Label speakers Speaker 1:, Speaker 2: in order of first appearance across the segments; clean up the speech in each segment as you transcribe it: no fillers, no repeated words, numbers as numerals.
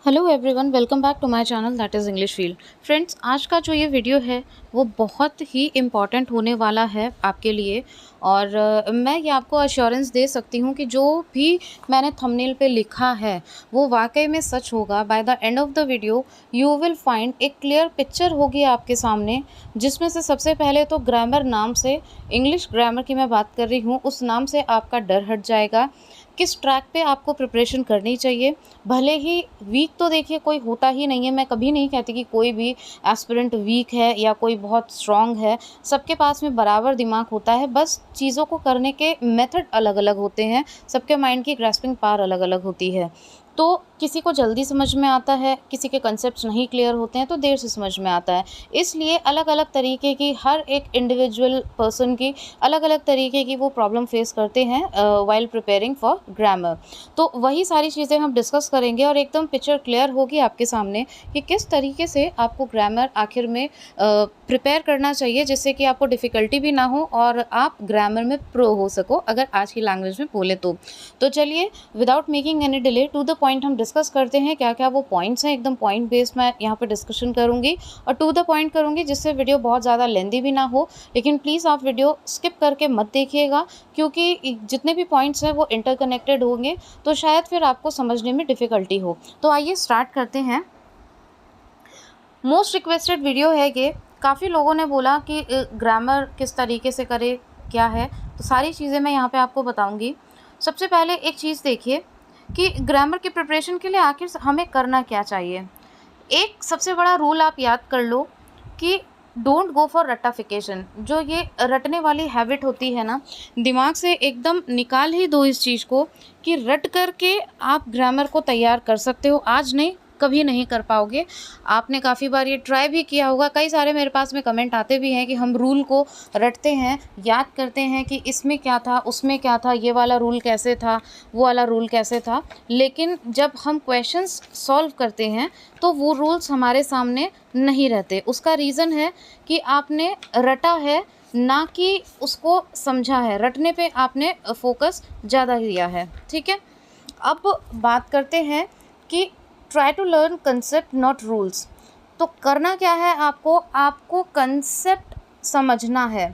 Speaker 1: Hello everyone, welcome back to my channel that is English field. Friends, आज का जो ये वीडियो है वो बहुत ही इम्पॉर्टेंट होने वाला है आपके लिए। और मैं ये आपको अश्योरेंस दे सकती हूँ कि जो भी मैंने थंबनेल पे लिखा है वो वाकई में सच होगा। By the end of the video you will find एक क्लियर पिक्चर होगी आपके सामने, जिसमें से सबसे पहले तो ग्रामर नाम से, इंग्लिश ग्रामर की मैं बात कर रही हूँ, उस नाम से आपका डर हट जाएगा। किस ट्रैक पे आपको प्रिपरेशन करनी चाहिए। भले ही वीक तो देखिए कोई होता ही नहीं है, मैं कभी नहीं कहती कि कोई भी एस्पिरेंट वीक है या कोई बहुत स्ट्रॉन्ग है। सबके पास में बराबर दिमाग होता है, बस चीज़ों को करने के मेथड अलग अलग होते हैं। सबके माइंड की ग्रास्पिंग पावर अलग अलग होती है। तो किसी को जल्दी समझ में आता है, किसी के कंसेप्ट्स नहीं क्लियर होते हैं तो देर से समझ में आता है। इसलिए अलग अलग तरीके की हर एक इंडिविजुअल पर्सन की अलग अलग तरीके की वो प्रॉब्लम फेस करते हैं वाइल प्रिपेयरिंग फॉर ग्रामर। तो वही सारी चीज़ें हम डिस्कस करेंगे और एकदम पिक्चर क्लियर होगी आपके सामने कि किस तरीके से आपको ग्रामर आखिर में प्रिपेयर करना चाहिए, जिससे कि आपको डिफ़िकल्टी भी ना हो और आप ग्रामर में प्रो हो सको, अगर आज की लैंग्वेज में बोले तो चलिए without making any delay to the point हम डिस्कस करते हैं। क्या क्या वो पॉइंट्स हैं, एकदम पॉइंट बेस्ड मैं यहाँ पे डिस्कशन करूँगी और टू द पॉइंट करूँगी, जिससे वीडियो बहुत ज़्यादा लेंदी भी ना हो। लेकिन प्लीज़ आप वीडियो स्किप करके मत देखिएगा, क्योंकि जितने भी पॉइंट्स हैं वो इंटरकनेक्टेड होंगे, तो शायद फिर आपको समझने में डिफ़िकल्टी हो। तो आइए स्टार्ट करते हैं। मोस्ट रिक्वेस्टेड वीडियो है ये। काफ़ी लोगों ने बोला कि ग्रामर किस तरीके से करे, क्या है, तो सारी चीज़ें मैं यहाँ पे आपको बताऊँगी। सबसे पहले एक चीज़ देखिए कि ग्रामर की प्रिपरेशन के लिए आखिर हमें करना क्या चाहिए। एक सबसे बड़ा रूल आप याद कर लो कि डोंट गो फॉर रट्टाफिकेशन। जो ये रटने वाली हैबिट होती है ना, दिमाग से एकदम निकाल ही दो इस चीज़ को कि रट करके आप ग्रामर को तैयार कर सकते हो। आज नहीं, कभी नहीं कर पाओगे। आपने काफ़ी बार ये ट्राई भी किया होगा, कई सारे मेरे पास में कमेंट आते भी हैं कि हम रूल को रटते हैं, याद करते हैं कि इसमें क्या था, उसमें क्या था, ये वाला रूल कैसे था, वो वाला रूल कैसे था। लेकिन जब हम क्वेश्चंस सॉल्व करते हैं तो वो रूल्स हमारे सामने नहीं रहते। उसका रीज़न है कि आपने रटा है, ना कि उसको समझा है। रटने पे आपने फोकस ज़्यादा दिया है। ठीक है, अब बात करते हैं कि try to learn concept not rules. तो करना क्या है, आपको कंसेप्ट समझना है।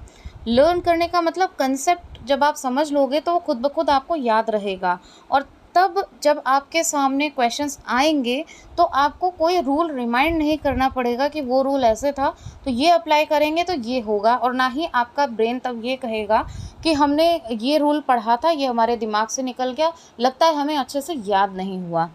Speaker 1: लर्न करने का मतलब कंसेप्ट जब आप समझ लोगे तो वो खुद ब खुद आपको याद रहेगा। और तब जब आपके सामने क्वेश्चंस आएंगे तो आपको कोई रूल रिमाइंड नहीं करना पड़ेगा कि वो रूल ऐसे था तो ये अप्लाई करेंगे तो ये होगा, और ना ही आपका ब्रेन तब ये कहेगा कि हमने ये रूल पढ़ा था, ये हमारे दिमाग से निकल गया, लगता है हमें अच्छे से याद नहीं हुआ।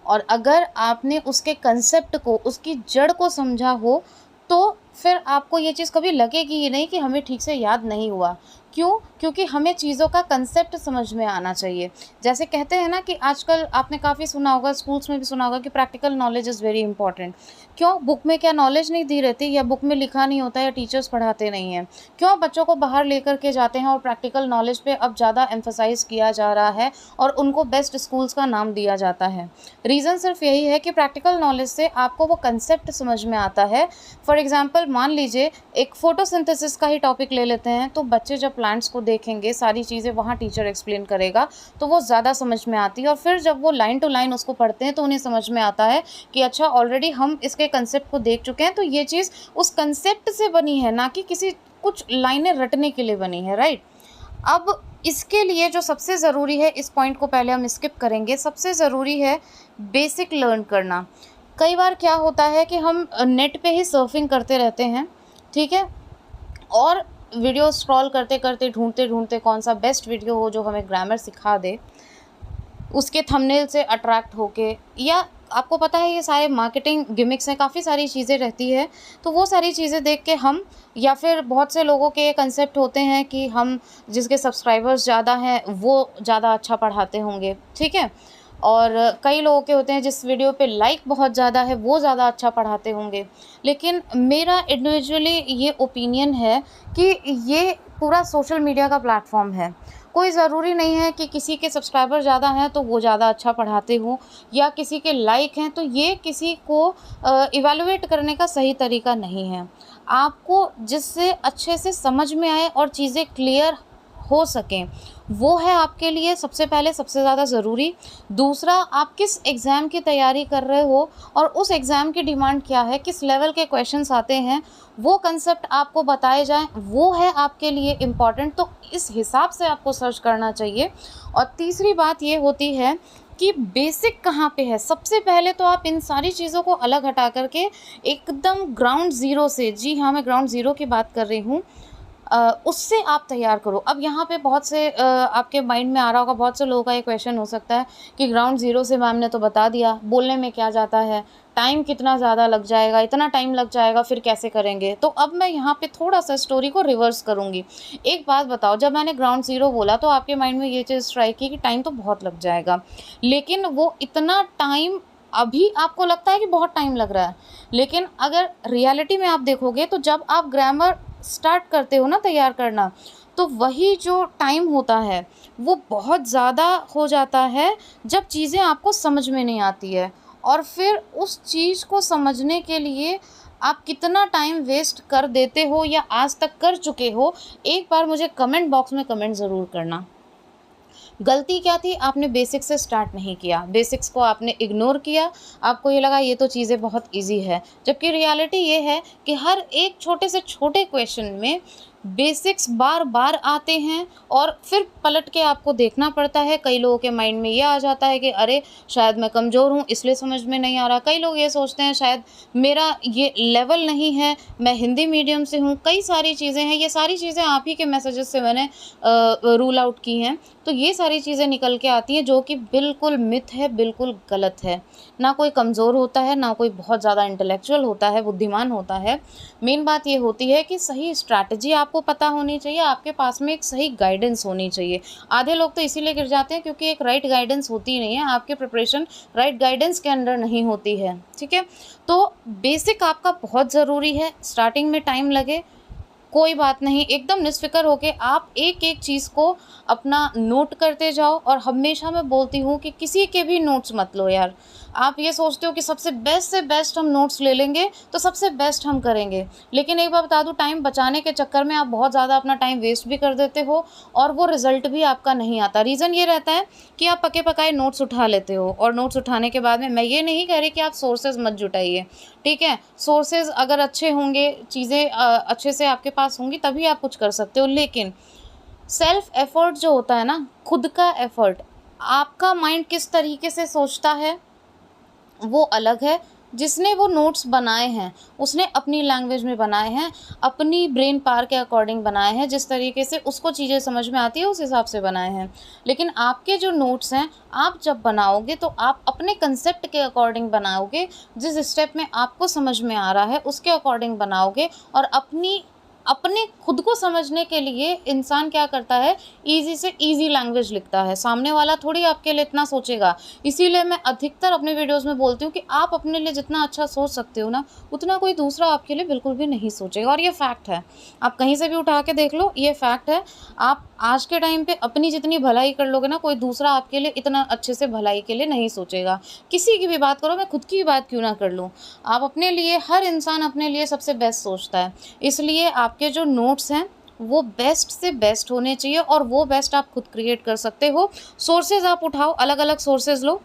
Speaker 1: और अगर आपने उसके कंसेप्ट को, उसकी जड़ को समझा हो, तो फिर आपको ये चीज़ कभी लगेगी ही नहीं कि हमें ठीक से याद नहीं हुआ। क्यों? क्योंकि हमें चीज़ों का कंसेप्ट समझ में आना चाहिए। जैसे कहते हैं ना कि आजकल आपने काफ़ी सुना होगा, स्कूल्स में भी सुना होगा कि practical knowledge is very important. क्यों? बुक में क्या नॉलेज नहीं दी रहती, या बुक में लिखा नहीं होता, या टीचर्स पढ़ाते नहीं हैं? क्यों बच्चों को बाहर लेकर के जाते हैं और प्रैक्टिकल नॉलेज पे अब ज़्यादा एम्फसाइज़ किया जा रहा है और उनको बेस्ट स्कूल्स का नाम दिया जाता है। रीज़न सिर्फ यही है कि प्रैक्टिकल नॉलेज से आपको वो कंसेप्ट समझ में आता है। फॉर एग्जांपल मान लीजिए एक फोटोसिंथेसिस का ही टॉपिक ले लेते हैं, तो बच्चे जब प्लांट्स को देखेंगे, सारी चीज़ें वहाँ टीचर एक्सप्लेन करेगा तो वो ज़्यादा समझ में आती है। और फिर जब वो लाइन टू लाइन उसको पढ़ते हैं तो उन्हें समझ में आता है कि अच्छा ऑलरेडी हम इसके कंसेप्ट को देख चुके हैं, तो ये चीज़ उस कंसेप्ट से बनी है, ना कि किसी कुछ लाइनें रटने के लिए बनी है। राइट। अब इसके लिए जो सबसे ज़रूरी है, इस पॉइंट को पहले हम स्किप करेंगे, सबसे ज़रूरी है बेसिक लर्न करना। कई बार क्या होता है कि हम नेट पे ही सर्फिंग करते रहते हैं, ठीक है, और वीडियो स्क्रॉल करते करते, ढूंढते ढूंढते कौन सा बेस्ट वीडियो हो जो हमें ग्रामर सिखा दे, उसके थंबनेल से अट्रैक्ट होके, या आपको पता है ये सारे मार्केटिंग गिमिक्स हैं, काफ़ी सारी चीज़ें रहती है, तो वो सारी चीज़ें देख के हम, या फिर बहुत से लोगों के कंसेप्ट होते हैं कि हम जिसके सब्सक्राइबर्स ज़्यादा हैं वो ज़्यादा अच्छा पढ़ाते होंगे, ठीक है, और कई लोगों के होते हैं जिस वीडियो पे लाइक बहुत ज़्यादा है वो ज़्यादा अच्छा पढ़ाते होंगे। लेकिन मेरा इंडिविजुअली ये ओपिनियन है कि ये पूरा सोशल मीडिया का प्लेटफॉर्म है। कोई ज़रूरी नहीं है कि किसी के सब्सक्राइबर ज़्यादा हैं तो वो ज़्यादा अच्छा पढ़ाते हों, या किसी के लाइक हैं तो ये किसी को इवैल्यूएट करने का सही तरीका नहीं है। आपको जिससे अच्छे से समझ में आए और चीज़ें क्लियर हो सकें, वो है आपके लिए सबसे पहले सबसे ज़्यादा ज़रूरी। दूसरा, आप किस एग्ज़ाम की तैयारी कर रहे हो और उस एग्ज़ाम की डिमांड क्या है, किस लेवल के क्वेश्चंस आते हैं, वो कंसेप्ट आपको बताए जाएँ, वो है आपके लिए इम्पॉर्टेंट, तो इस हिसाब से आपको सर्च करना चाहिए। और तीसरी बात ये होती है कि बेसिक कहाँ पे है। सबसे पहले तो आप इन सारी चीज़ों को अलग हटा कर के एकदम ग्राउंड ज़ीरो से, जी हाँ, मैं ग्राउंड ज़ीरो की बात कर रही हूँ, उससे आप तैयार करो। अब यहाँ पे बहुत से आपके माइंड में आ रहा होगा, बहुत से लोगों का ये क्वेश्चन हो सकता है कि ग्राउंड ज़ीरो से मैम ने तो बता दिया, बोलने में क्या जाता है, टाइम कितना ज़्यादा लग जाएगा, इतना टाइम लग जाएगा, फिर कैसे करेंगे। तो अब मैं यहाँ पे थोड़ा सा स्टोरी को रिवर्स करूँगी। एक बात बताओ, जब मैंने ग्राउंड ज़ीरो बोला तो आपके माइंड में ये चीज़ स्ट्राइक की कि टाइम तो बहुत लग जाएगा, लेकिन वो इतना टाइम अभी आपको लगता है कि बहुत टाइम लग रहा है, लेकिन अगर रियलिटी में आप देखोगे तो जब आप ग्रामर स्टार्ट करते हो ना तैयार करना, तो वही जो टाइम होता है वो बहुत ज़्यादा हो जाता है जब चीज़ें आपको समझ में नहीं आती है। और फिर उस चीज़ को समझने के लिए आप कितना टाइम वेस्ट कर देते हो या आज तक कर चुके हो, एक बार मुझे कमेंट बॉक्स में कमेंट ज़रूर करना। गलती क्या थी? आपने बेसिक्स से स्टार्ट नहीं किया, बेसिक्स को आपने इग्नोर किया, आपको ये लगा ये तो चीज़ें बहुत ईज़ी है, जबकि रियलिटी ये है कि हर एक छोटे से छोटे क्वेश्चन में बेसिक्स बार बार आते हैं और फिर पलट के आपको देखना पड़ता है। कई लोगों के माइंड में ये आ जाता है कि अरे शायद मैं कमज़ोर हूँ इसलिए समझ में नहीं आ रहा, कई लोग ये सोचते हैं शायद मेरा ये लेवल नहीं है, मैं हिंदी मीडियम से हूँ, कई सारी चीज़ें हैं। ये सारी चीज़ें आप ही के मैसेजेस से मैंने रूल आउट की हैं। तो ये सारी चीज़ें निकल के आती हैं जो कि बिल्कुल मिथ है, बिल्कुल गलत है। ना कोई कमज़ोर होता है, ना कोई बहुत ज़्यादा इंटेलेक्चुअल होता है, बुद्धिमान होता है। मेन बात ये होती है कि सही स्ट्रैटेजी आपको पता होनी चाहिए, आपके पास में एक सही गाइडेंस होनी चाहिए। आधे लोग तो इसीलिए गिर जाते हैं क्योंकि एक राइट गाइडेंस होती नहीं है, आपकी प्रिपरेशन राइट गाइडेंस के अंडर नहीं होती है, ठीक है? तो बेसिक आपका बहुत ज़रूरी है, स्टार्टिंग में टाइम लगे कोई बात नहीं, एकदम निश्फ़िक्र होके आप एक-एक चीज़ को अपना नोट करते जाओ। और हमेशा मैं बोलती हूँ कि किसी के भी नोट्स मत लो यार। आप ये सोचते हो कि सबसे बेस्ट से बेस्ट हम नोट्स ले लेंगे, तो सबसे बेस्ट हम करेंगे। लेकिन एक बात बता दूँ, टाइम बचाने के चक्कर में आप बहुत ज़्यादा अपना टाइम वेस्ट भी कर देते हो और वो रिज़ल्ट भी आपका नहीं आता। रीज़न ये रहता है कि आप पके-पकाए नोट्स उठा लेते हो और नोट्स उठाने के बाद में, मैं ये नहीं कह रही कि आप सोर्सेज़ मत जुटाइए, ठीक है? सोर्सेज़ अगर अच्छे होंगे, चीज़ें अच्छे से आपके पास होंगी तभी आप कुछ कर सकते हो। लेकिन सेल्फ एफ़र्ट जो होता है ना, खुद का एफ़र्ट, आपका माइंड किस तरीके से सोचता है वो अलग है। जिसने वो नोट्स बनाए हैं, उसने अपनी लैंग्वेज में बनाए हैं, अपनी ब्रेन पावर के अकॉर्डिंग बनाए हैं, जिस तरीके से उसको चीज़ें समझ में आती है उस हिसाब से बनाए हैं। लेकिन आपके जो नोट्स हैं, आप जब बनाओगे तो आप अपने कंसेप्ट के अकॉर्डिंग बनाओगे, जिस स्टेप में आपको समझ में आ रहा है उसके अकॉर्डिंग बनाओगे। और अपने खुद को समझने के लिए इंसान क्या करता है, ईज़ी से ईज़ी लैंग्वेज लिखता है। सामने वाला थोड़ी आपके लिए इतना सोचेगा। इसीलिए मैं अधिकतर अपने वीडियोज़ में बोलती हूँ कि आप अपने लिए जितना अच्छा सोच सकते हो ना, उतना कोई दूसरा आपके लिए बिल्कुल भी नहीं सोचेगा। और ये फैक्ट है, आप कहीं से भी उठा के देख लो, ये फैक्ट है। आप आज के टाइम पे अपनी जितनी भलाई कर लोगे ना, कोई दूसरा आपके लिए इतना अच्छे से भलाई के लिए नहीं सोचेगा। किसी की भी बात करो, मैं खुद की बात क्यों ना कर लूँ, आप अपने लिए, हर इंसान अपने लिए सबसे बेस्ट सोचता है। इसलिए आपके जो नोट्स हैं वो बेस्ट से बेस्ट होने चाहिए और वो बेस्ट आप खुद क्रिएट कर सकते हो। सोर्सेज़ आप उठाओ, अलग-अलग सोर्सेज़ लो,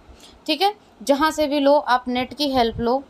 Speaker 1: ठीक है? जहाँ से भी लो, आप नेट की हेल्प लो,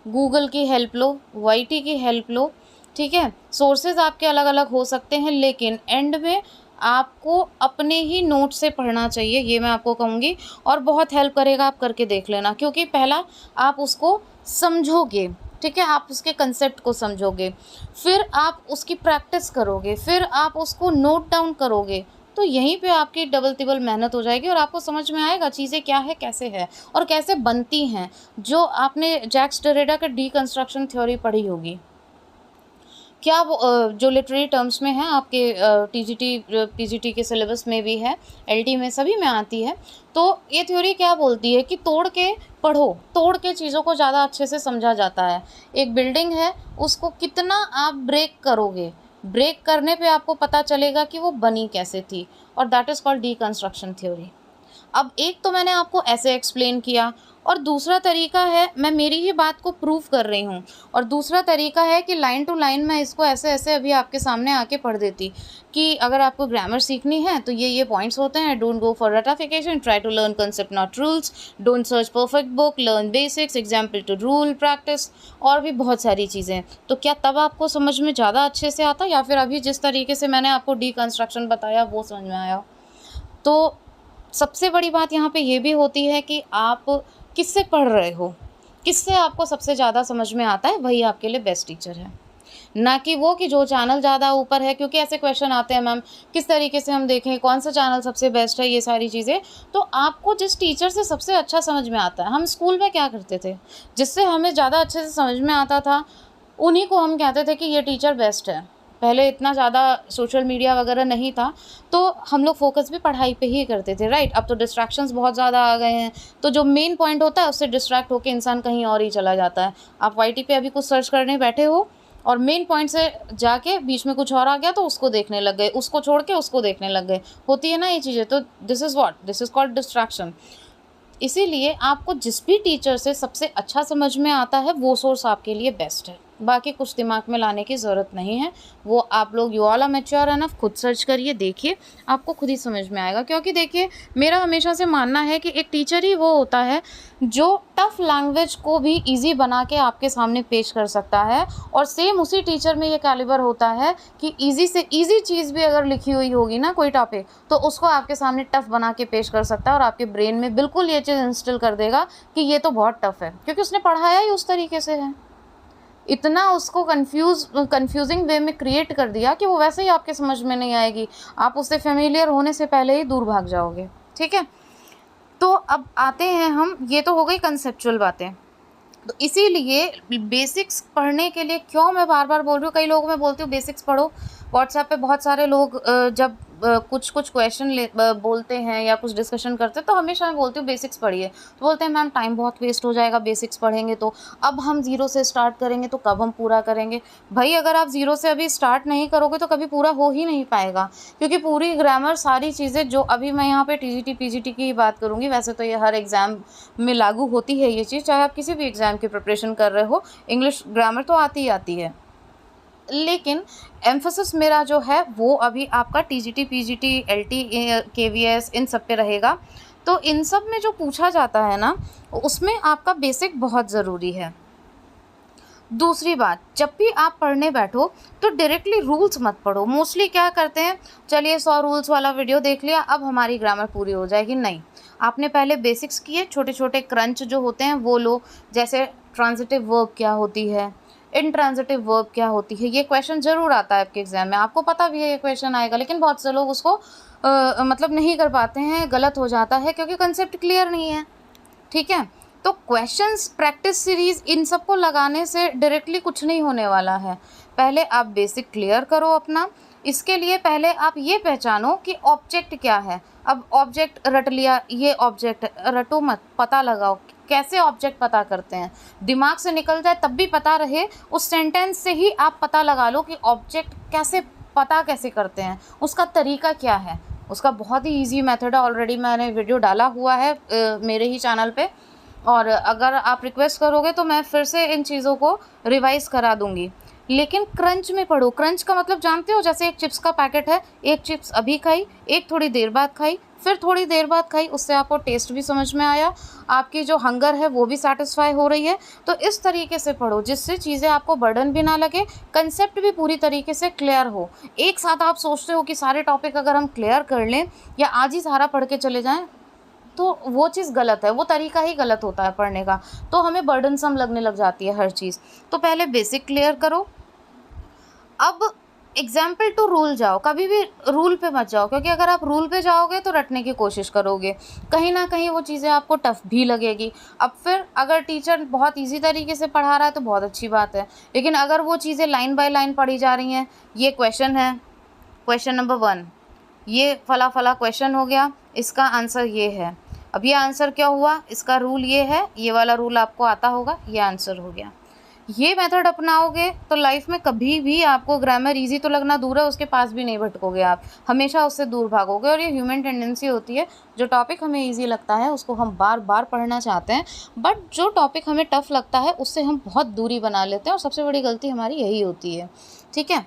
Speaker 1: गूगल की हेल्प लो, वाईटी की हेल्प लो, ठीक है? सोर्सेज़ आपके अलग-अलग हो सकते हैं, लेकिन एंड में आपको अपने ही नोट से पढ़ना चाहिए, ये मैं आपको कहूँगी। और बहुत हेल्प करेगा, आप करके देख लेना, क्योंकि पहला आप उसको समझोगे, ठीक है? आप उसके कंसेप्ट को समझोगे, फिर आप उसकी प्रैक्टिस करोगे, फिर आप उसको नोट डाउन करोगे, तो यहीं पे आपकी डबल तिबल मेहनत हो जाएगी और आपको समझ में आएगा चीज़ें क्या है, कैसे है और कैसे बनती हैं। जो आपने जैक्स डेरिडा का डीकंस्ट्रक्शन थ्योरी पढ़ी होगी, क्या वो जो लिटरेरी टर्म्स में है, आपके टीजीटी पीजीटी के सिलेबस में भी है, एलटी में, सभी में आती है। तो ये थ्योरी क्या बोलती है कि तोड़ के पढ़ो, तोड़ के चीज़ों को ज़्यादा अच्छे से समझा जाता है। एक बिल्डिंग है, उसको कितना आप ब्रेक करोगे, ब्रेक करने पे आपको पता चलेगा कि वो बनी कैसे थी, और that is called deconstruction theory. अब एक तो मैंने आपको ऐसे एक्सप्लेन किया, और दूसरा तरीका है, मैं मेरी ही बात को प्रूव कर रही हूँ, और दूसरा तरीका है कि लाइन टू लाइन मैं इसको ऐसे-ऐसे अभी आपके सामने आके पढ़ देती कि अगर आपको ग्रामर सीखनी है तो ये पॉइंट्स होते हैं। डोंट गो फॉर रटाफिकेशन, try to learn concept not rules, don't search perfect book, learn basics, example to rule, practice, और भी बहुत सारी चीज़ें। तो क्या तब आपको समझ में ज़्यादा अच्छे से आता, या फिर अभी जिस तरीके से मैंने आपको डीकंस्ट्रक्शन बताया वो समझ में आया? तो सबसे बड़ी बात यहाँ पे ये भी होती है कि आप किससे पढ़ रहे हो, किससे आपको सबसे ज़्यादा समझ में आता है, वही आपके लिए बेस्ट टीचर है। ना कि वो कि जो चैनल ज़्यादा ऊपर है, क्योंकि ऐसे क्वेश्चन आते हैं मैम किस तरीके से हम देखें, कौन सा चैनल सबसे बेस्ट है, ये सारी चीज़ें। तो आपको जिस टीचर से सबसे अच्छा समझ में आता है, हम स्कूल में क्या करते थे, जिससे हमें ज़्यादा अच्छे से समझ में आता था, उन्हीं को हम कहते थे कि ये टीचर बेस्ट है। पहले इतना ज़्यादा सोशल मीडिया वगैरह नहीं था, तो हम लोग फोकस भी पढ़ाई पे ही करते थे, राइट। अब तो डिस्ट्रैक्शंस बहुत ज़्यादा आ गए हैं, तो जो मेन पॉइंट होता है उससे डिस्ट्रैक्ट होकर इंसान कहीं और ही चला जाता है। आप वाईटी पे अभी कुछ सर्च करने बैठे हो और मेन पॉइंट से जाके बीच में कुछ और आ गया तो उसको देखने लग गए, उसको छोड़ के उसको देखने लग गए, होती है ना ये चीज़ें। तो दिस इज़ कॉल्ड डिस्ट्रैक्शन। इसीलिए आपको जिस भी टीचर से सबसे अच्छा समझ में आता है वो सोर्स आपके लिए बेस्ट है। बाकी कुछ दिमाग में लाने की ज़रूरत नहीं है। वो आप लोग you all are mature enough, खुद सर्च करिए, देखिए, आपको खुद ही समझ में आएगा। क्योंकि देखिए, मेरा हमेशा से मानना है कि एक टीचर ही वो होता है जो टफ़ लैंग्वेज को भी ईज़ी बना के आपके सामने पेश कर सकता है। और सेम उसी टीचर में ये कैलिबर होता है कि ईज़ी से ईज़ी चीज़ भी अगर लिखी हुई होगी ना कोई टॉपिक, तो उसको आपके सामने टफ़ बना के पेश कर सकता है और आपके ब्रेन में बिल्कुल ये चीज़ इंस्टिल कर देगा कि ये तो बहुत टफ़ है, क्योंकि उसने पढ़ाया ही उस तरीके से है। इतना उसको कंफ्यूजिंग वे में क्रिएट कर दिया कि वो वैसे ही आपके समझ में नहीं आएगी, आप उससे फेमिलियर होने से पहले ही दूर भाग जाओगे, ठीक है। तो अब आते हैं हम, ये तो हो गई कंसेप्चुअल बातें। तो इसीलिए बेसिक्स पढ़ने के लिए क्यों मैं बार बार बोल रही हूँ, कई लोगों में बोलती हूँ बेसिक्स पढ़ो। व्हाट्सएप पे बहुत सारे लोग जब कुछ क्वेश्चन बोलते हैं या कुछ डिस्कशन करते हैं, तो हमेशा मैं बोलती हूँ बेसिक्स पढ़िए। तो बोलते हैं मैम टाइम बहुत वेस्ट हो जाएगा बेसिक्स पढ़ेंगे तो, अब हम ज़ीरो से स्टार्ट करेंगे तो कब हम पूरा करेंगे। भाई अगर आप ज़ीरो से अभी स्टार्ट नहीं करोगे तो कभी पूरा हो ही नहीं पाएगा, क्योंकि पूरी ग्रामर सारी चीज़ें जो अभी मैं यहाँ पे टीजीटी पीजीटी की ही बात करूँगी, वैसे तो ये हर एग्ज़ाम में लागू होती है ये चीज़, चाहे आप किसी भी एग्ज़ाम की प्रिपरेशन कर रहे हो, इंग्लिश ग्रामर तो आती ही आती है। लेकिन एम्फोसिस मेरा जो है वो अभी आपका टीजीटी पीजीटी एलटी केवीएस इन सब पे रहेगा। तो इन सब में जो पूछा जाता है ना, उसमें आपका बेसिक बहुत ज़रूरी है। दूसरी बात, जब भी आप पढ़ने बैठो तो डायरेक्टली रूल्स मत पढ़ो। मोस्टली क्या करते हैं, चलिए 100 रूल्स वाला वीडियो देख लिया, अब हमारी ग्रामर पूरी हो जाएगी। नहीं, आपने पहले बेसिक्स किए, छोटे छोटे क्रंच जो होते हैं वो लो। जैसे ट्रांजिटिव वर्ब क्या होती है, इनट्रांजिटिव वर्ब क्या होती है, ये क्वेश्चन ज़रूर आता है आपके एग्जाम में, आपको पता भी है ये क्वेश्चन आएगा, लेकिन बहुत से लोग उसको मतलब नहीं कर पाते हैं, गलत हो जाता है क्योंकि कंसेप्ट क्लियर नहीं है, ठीक है। तो क्वेश्चंस, प्रैक्टिस सीरीज, इन सबको लगाने से डायरेक्टली कुछ नहीं होने वाला है। पहले आप बेसिक क्लियर करो अपना। इसके लिए पहले आप ये पहचानो कि ऑब्जेक्ट क्या है। अब ऑब्जेक्ट रट लिया, ये ऑब्जेक्ट रटो मत, पता लगाओ कैसे ऑब्जेक्ट पता करते हैं। दिमाग से निकल जाए तब भी पता रहे, उस सेंटेंस से ही आप पता लगा लो कि ऑब्जेक्ट कैसे पता कैसे करते हैं, उसका तरीका क्या है। उसका बहुत ही ईजी मेथड है, ऑलरेडी मैंने वीडियो डाला हुआ है मेरे ही चैनल पे, और अगर आप रिक्वेस्ट करोगे तो मैं फिर से इन चीज़ों को रिवाइज़ करा दूँगी। लेकिन क्रंच में पढ़ो। क्रंच का मतलब जानते हो, जैसे एक चिप्स का पैकेट है, एक चिप्स अभी खाई, एक थोड़ी देर बाद खाई, फिर थोड़ी देर बाद खाई, उससे आपको टेस्ट भी समझ में आया, आपकी जो हंगर है वो भी सेटिस्फाई हो रही है। तो इस तरीके से पढ़ो जिससे चीज़ें आपको बर्डन भी ना लगे, कंसेप्ट भी पूरी तरीके से क्लियर हो। एक साथ आप सोचते हो कि सारे टॉपिक अगर हम क्लियर कर लें या आज ही सारा पढ़ के चले जाएँ, तो वो चीज़ गलत है, वो तरीका ही गलत होता है पढ़ने का, तो हमें बर्डनसम लगने लग जाती है हर चीज़। तो पहले बेसिक क्लियर करो। अब एग्जाम्पल टू रूल जाओ, कभी भी रूल पे मत जाओ, क्योंकि अगर आप रूल पे जाओगे तो रटने की कोशिश करोगे, कहीं ना कहीं वो चीज़ें आपको टफ भी लगेगी। अब फिर अगर टीचर बहुत इजी तरीके से पढ़ा रहा है तो बहुत अच्छी बात है, लेकिन अगर वो चीज़ें लाइन बाय लाइन पढ़ी जा रही हैं, ये क्वेश्चन है, क्वेश्चन नंबर 1, ये फला फला क्वेश्चन हो गया, इसका आंसर ये है, अब ये आंसर क्या हुआ, इसका रूल ये है, ये वाला रूल आपको आता होगा, ये आंसर हो गया। ये मेथड अपनाओगे तो लाइफ में कभी भी आपको ग्रामर इजी तो लगना दूर है, उसके पास भी नहीं भटकोगे, आप हमेशा उससे दूर भागोगे। और ये ह्यूमन टेंडेंसी होती है, जो टॉपिक हमें इजी लगता है उसको हम बार बार पढ़ना चाहते हैं, बट जो टॉपिक हमें टफ लगता है उससे हम बहुत दूरी बना लेते हैं, और सबसे बड़ी गलती हमारी यही होती है। ठीक है,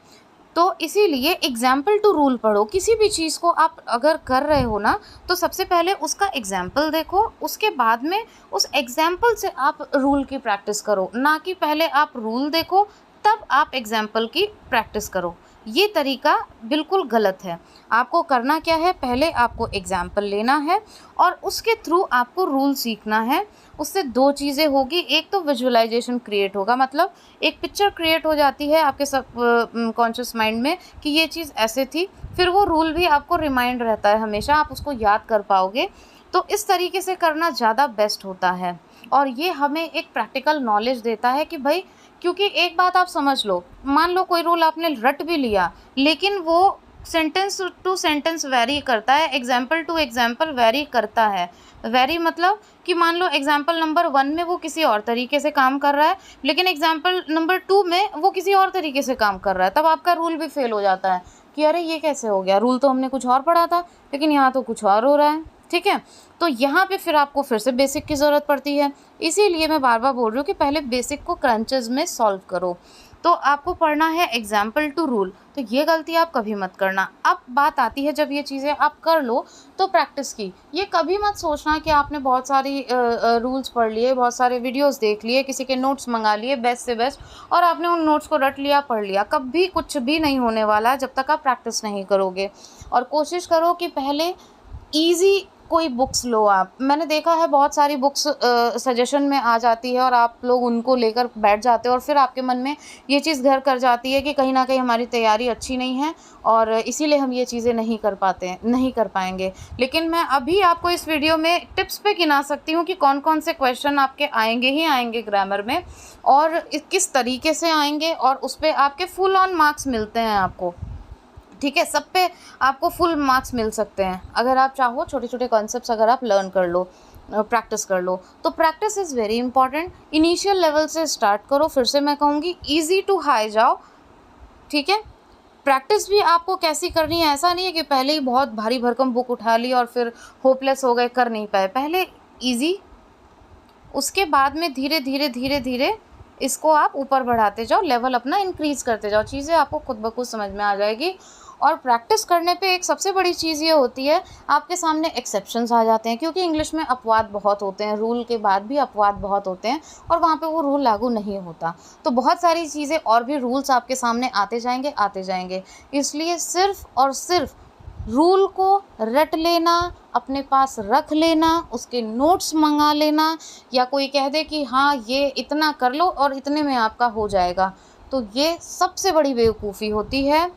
Speaker 1: तो इसीलिए एग्जाम्पल टू रूल पढ़ो। किसी भी चीज़ को आप अगर कर रहे हो ना, तो सबसे पहले उसका एग्जाम्पल देखो, उसके बाद में उस एग्जाम्पल से आप रूल की प्रैक्टिस करो, ना कि पहले आप रूल देखो तब आप एग्जाम्पल की प्रैक्टिस करो। ये तरीका बिल्कुल गलत है। आपको करना क्या है, पहले आपको एग्जाम्पल लेना है और उसके थ्रू आपको रूल सीखना है। उससे दो चीज़ें होगी, एक तो विजुअलाइजेशन क्रिएट होगा, मतलब एक पिक्चर क्रिएट हो जाती है आपके सब कॉन्शियस माइंड में कि ये चीज़ ऐसे थी, फिर वो रूल भी आपको रिमाइंड रहता है, हमेशा आप उसको याद कर पाओगे। तो इस तरीके से करना ज़्यादा बेस्ट होता है, और ये हमें एक प्रैक्टिकल नॉलेज देता है कि भाई, क्योंकि एक बात आप समझ लो, मान लो कोई रूल आपने रट भी लिया, लेकिन वो सेंटेंस टू सेंटेंस वेरी करता है, एग्जाम्पल टू एग्जाम्पल वेरी करता है। वेरी मतलब कि मान लो एग्जाम्पल नंबर 1 में वो किसी और तरीके से काम कर रहा है, लेकिन एग्जाम्पल नंबर 2 में वो किसी और तरीके से काम कर रहा है, तब आपका रूल भी फेल हो जाता है कि अरे ये कैसे हो गया, रूल तो हमने कुछ और पढ़ा था लेकिन यहाँ तो कुछ और हो रहा है। ठीक है, तो यहाँ पे फिर आपको फिर से बेसिक की ज़रूरत पड़ती है। इसीलिए मैं बार बार बोल रही हूँ कि पहले बेसिक को क्रंचेस में सॉल्व करो। तो आपको पढ़ना है एग्जाम्पल टू रूल, तो ये गलती आप कभी मत करना। अब बात आती है जब ये चीज़ें आप कर लो तो प्रैक्टिस की, ये कभी मत सोचना कि आपने बहुत सारी रूल्स पढ़ लिए, बहुत सारे वीडियोस देख लिए, किसी के नोट्स मंगा लिए बेस्ट से बेस्ट, और आपने उन नोट्स को रट लिया, पढ़ लिया। कभी कुछ भी नहीं होने वाला जब तक आप प्रैक्टिस नहीं करोगे। और कोशिश करो कि पहले ईज़ी कोई बुक्स लो आप। मैंने देखा है बहुत सारी बुक्स सजेशन में आ जाती है और आप लोग उनको लेकर बैठ जाते हो, और फिर आपके मन में ये चीज़ घर कर जाती है कि कहीं ना कहीं हमारी तैयारी अच्छी नहीं है और इसीलिए हम ये चीज़ें नहीं कर पाते हैं, नहीं कर पाएंगे। लेकिन मैं अभी आपको इस वीडियो में टिप्स पे गिना सकती हूँ कि कौन कौन से क्वेश्चन आपके आएंगे ही आएंगे ग्रामर में, और किस तरीके से आएंगे, और उस पर आपके फुल ऑन मार्क्स मिलते हैं आपको। ठीक है, सब पे आपको फुल मार्क्स मिल सकते हैं अगर आप चाहो। छोटे छोटे कॉन्सेप्ट्स अगर आप लर्न कर लो, प्रैक्टिस कर लो, तो practice is very important. Initial level से स्टार्ट करो, फिर से मैं कहूँगी इजी टू हाई जाओ। ठीक है, प्रैक्टिस भी आपको कैसी करनी है, ऐसा नहीं है कि पहले ही बहुत भारी भरकम बुक उठा ली और फिर होपलेस हो गए, कर नहीं पाए। पहले ईजी, उसके बाद में धीरे धीरे धीरे धीरे इसको आप ऊपर बढ़ाते जाओ, लेवल अपना इंक्रीज़ करते जाओ, चीज़ें आपको खुद ब खुद समझ में आ जाएगी। और प्रैक्टिस करने पे एक सबसे बड़ी चीज़ ये होती है, आपके सामने एक्सेप्शंस आ जाते हैं, क्योंकि इंग्लिश में अपवाद बहुत होते हैं, रूल के बाद भी अपवाद बहुत होते हैं, और वहाँ पे वो रूल लागू नहीं होता। तो बहुत सारी चीज़ें और भी रूल्स आपके सामने आते जाएंगे आते जाएंगे। इसलिए सिर्फ़ और सिर्फ रूल को रट लेना, अपने पास रख लेना, उसके नोट्स मंगा लेना, या कोई कह दे कि हाँ ये इतना कर लो और इतने में आपका हो जाएगा, तो ये सबसे बड़ी बेवकूफ़ी होती है।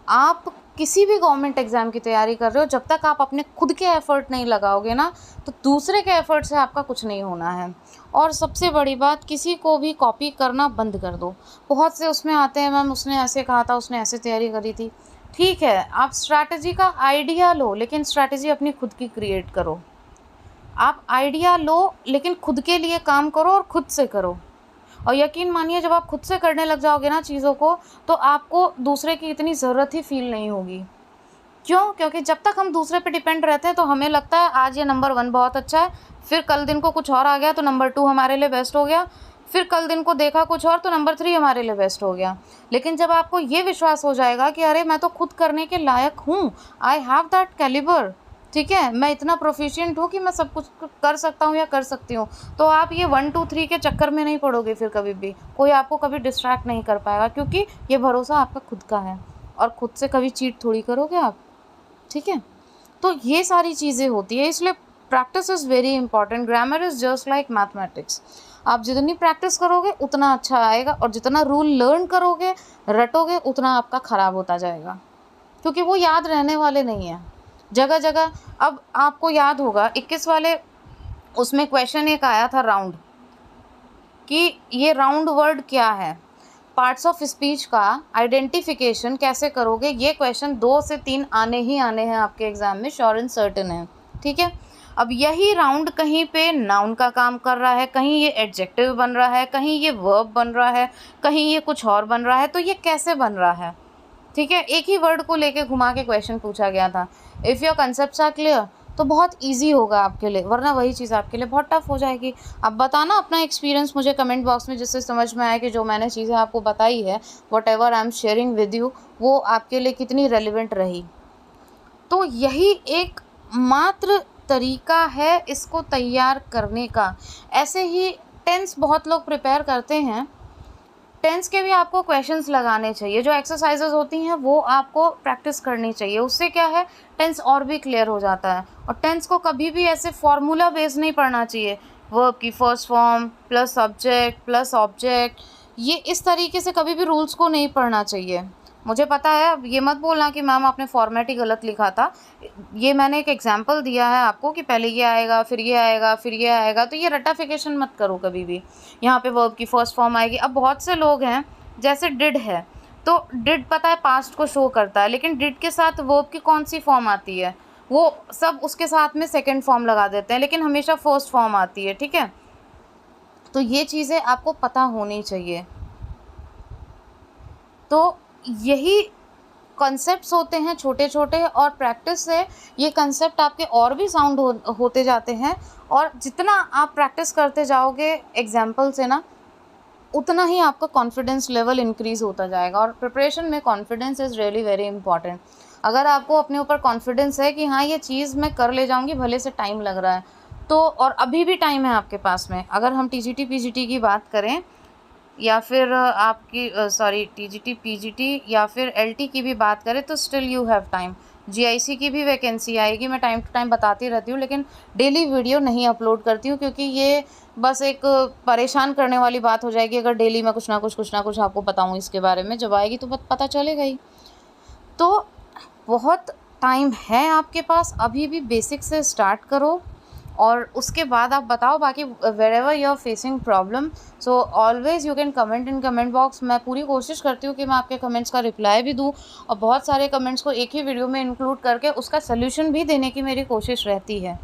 Speaker 1: आप किसी भी गवर्नमेंट एग्ज़ाम की तैयारी कर रहे हो, जब तक आप अपने खुद के एफ़र्ट नहीं लगाओगे ना, तो दूसरे के एफ़र्ट से आपका कुछ नहीं होना है। और सबसे बड़ी बात, किसी को भी कॉपी करना बंद कर दो। बहुत से उसमें आते हैं, मैम उसने ऐसे कहा था, उसने ऐसे तैयारी करी थी। ठीक है, आप स्ट्रैटेजी का आइडिया लो, लेकिन स्ट्रैटेजी अपनी खुद की क्रिएट करो। आप आइडिया लो लेकिन खुद के लिए काम करो और खुद से करो। और यकीन मानिए, जब आप खुद से करने लग जाओगे ना चीज़ों को, तो आपको दूसरे की इतनी ज़रूरत ही फील नहीं होगी। क्यों? क्योंकि जब तक हम दूसरे पे डिपेंड रहते हैं तो हमें लगता है आज ये नंबर 1 बहुत अच्छा है, फिर कल दिन को कुछ और आ गया तो नंबर 2 हमारे लिए बेस्ट हो गया, फिर कल दिन को देखा कुछ और तो नंबर 3 हमारे लिए बेस्ट हो गया। लेकिन जब आपको ये विश्वास हो जाएगा कि अरे मैं तो खुद करने के लायक हूँ, आई हैव दैट कैलिबर, ठीक है, मैं इतना प्रोफिशिएंट हूँ कि मैं सब कुछ कर सकता हूँ या कर सकती हूँ, तो आप ये 1 2 3 के चक्कर में नहीं पड़ोगे। फिर कभी भी कोई आपको कभी डिस्ट्रैक्ट नहीं कर पाएगा, क्योंकि ये भरोसा आपका खुद का है, और खुद से कभी चीट थोड़ी करोगे आप। ठीक है, तो ये सारी चीज़ें होती है, इसलिए practice is very important. Grammar is just like mathematics. आप जितनी प्रैक्टिस करोगे उतना अच्छा आएगा, और जितना रूल लर्न करोगे, रटोगे, उतना आपका ख़राब होता जाएगा, क्योंकि वो याद रहने वाले नहीं हैं जगह जगह। अब आपको याद होगा 21 वाले उसमें क्वेश्चन एक आया था राउंड, कि ये राउंड वर्ड क्या है, पार्ट्स ऑफ स्पीच का आइडेंटिफिकेशन कैसे करोगे। ये क्वेश्चन 2 से 3 आने ही आने हैं आपके एग्ज़ाम में, श्योर एंड सर्टेन है। ठीक है, अब यही राउंड कहीं पे नाउन का काम कर रहा है, कहीं ये एडजेक्टिव बन रहा है, कहीं ये वर्ब बन रहा है, कहीं ये कुछ और बन रहा है। तो ये कैसे बन रहा है? ठीक है, एक ही वर्ड को लेके घुमा के क्वेश्चन पूछा गया था। If your concepts are clear तो बहुत इजी होगा आपके लिए, वरना वही चीज़ आपके लिए बहुत टफ हो जाएगी। अब बताना अपना एक्सपीरियंस मुझे कमेंट बॉक्स में, जिससे समझ में आए कि जो मैंने चीज़ें आपको बताई है, what ever I am sharing with you, वो आपके लिए कितनी रेलिवेंट रही। तो यही एक मात्र तरीका है इसको तैयार करने का। ऐसे ही टेंस बहुत लोग प्रिपेयर करते हैं, टेंस के भी आपको क्वेश्चंस लगाने चाहिए, जो एक्सरसाइजेज होती हैं वो आपको प्रैक्टिस करनी चाहिए। उससे क्या है, टेंस और भी क्लियर हो जाता है। और टेंस को कभी भी ऐसे फॉर्मूला बेस नहीं पढ़ना चाहिए, वर्ब की first form plus subject plus object, ये इस तरीके से कभी भी रूल्स को नहीं पढ़ना चाहिए। मुझे पता है, अब ये मत बोलना कि मैम आपने फॉर्मेट ही गलत लिखा था। ये मैंने एक एग्जांपल दिया है आपको कि पहले ये आएगा फिर ये आएगा फिर ये आएगा, तो ये रटाफिकेशन मत करो कभी भी। यहाँ पे वर्ब की फर्स्ट फॉर्म आएगी। अब बहुत से लोग हैं, जैसे डिड है, तो डिड पता है पास्ट को शो करता है, लेकिन डिड के साथ वर्ब की कौन सी फॉर्म आती है, वो सब उसके साथ में सेकेंड फॉर्म लगा देते हैं, लेकिन हमेशा फर्स्ट फॉर्म आती है। ठीक है, तो ये चीज़ें आपको पता होनी चाहिए। तो यही कॉन्सेप्ट्स होते हैं छोटे छोटे, और प्रैक्टिस से ये कंसेप्ट आपके और भी साउंड होते जाते हैं। और जितना आप प्रैक्टिस करते जाओगे एग्जाम्पल से ना, उतना ही आपका कॉन्फिडेंस लेवल इंक्रीज़ होता जाएगा। और प्रिपरेशन में confidence is really very important. अगर आपको अपने ऊपर कॉन्फिडेंस है कि हाँ ये चीज़ मैं कर ले जाऊँगी, भले से टाइम लग रहा है तो, और अभी भी टाइम है आपके पास में। अगर हम टीजीटी पीजीटी की बात करें, या फिर आपकी टीजीटी पीजीटी या फिर एलटी की भी बात करें, तो still you have time. GIC की भी वैकेंसी आएगी, मैं टाइम टू टाइम बताती रहती हूँ, लेकिन डेली वीडियो नहीं अपलोड करती हूँ, क्योंकि ये बस एक परेशान करने वाली बात हो जाएगी अगर डेली मैं कुछ ना कुछ आपको बताऊँ इसके बारे में। जब आएगी तो पता चलेगा ही। तो बहुत टाइम है आपके पास, अभी भी बेसिक से स्टार्ट करो, और उसके बाद आप बताओ बाकी wherever you are facing problem. So always you can comment in comment box. मैं पूरी कोशिश करती हूँ कि मैं आपके कमेंट्स का रिप्लाई भी दूँ, और बहुत सारे कमेंट्स को एक ही वीडियो में इंक्लूड करके उसका सल्यूशन भी देने की मेरी कोशिश रहती है।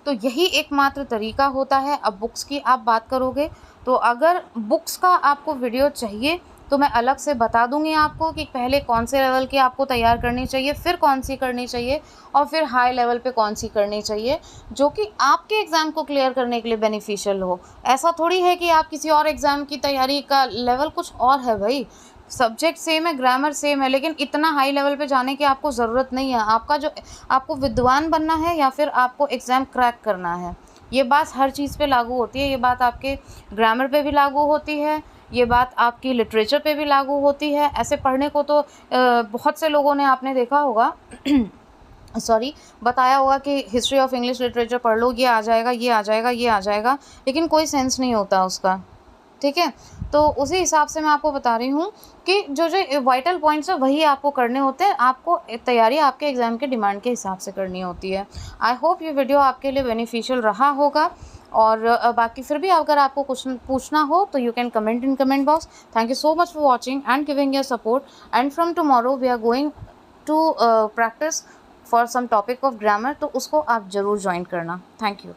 Speaker 1: तो यही एकमात्र तरीका होता है। अब बुक्स की आप बात करोगे, तो अगर बुक्स का आपको वीडियो चाहिए तो मैं अलग से बता दूंगी आपको कि पहले कौन से लेवल की आपको तैयार करनी चाहिए, फिर कौन सी करनी चाहिए, और फिर हाई लेवल पे कौन सी करनी चाहिए, जो कि आपके एग्ज़ाम को क्लियर करने के लिए बेनिफिशियल हो। ऐसा थोड़ी है कि आप किसी और एग्ज़ाम की तैयारी का लेवल कुछ और है भाई। सब्जेक्ट सेम है, ग्रामर सेम है, लेकिन इतना हाई लेवल पे जाने की आपको ज़रूरत नहीं है। आपको विद्वान बनना है या फिर आपको एग्ज़ाम क्रैक करना है। ये बात हर चीज़ पे लागू होती है। ये बात आपके ग्रामर पे भी लागू होती है, ये बात आपकी लिटरेचर पे भी लागू होती है। ऐसे पढ़ने को तो बहुत से लोगों ने, आपने देखा होगा बताया होगा कि हिस्ट्री ऑफ इंग्लिश लिटरेचर पढ़ लो, ये आ जाएगा ये आ जाएगा ये आ जाएगा, लेकिन कोई सेंस नहीं होता उसका। ठीक है, तो उसी हिसाब से मैं आपको बता रही हूँ कि जो जो वाइटल पॉइंट्स है वही आपको करने होते हैं। आपको तैयारी आपके एग्ज़ाम के डिमांड के हिसाब से करनी होती है। आई होप ये वीडियो आपके लिए बेनिफिशियल रहा होगा। और बाकी फिर भी अगर आपको कुछ पूछना हो तो you can comment in comment box. Thank you so much for watching and giving your support. And from tomorrow we are going to practice for some topic of grammar, तो उसको आप ज़रूर ज्वाइन करना। Thank you.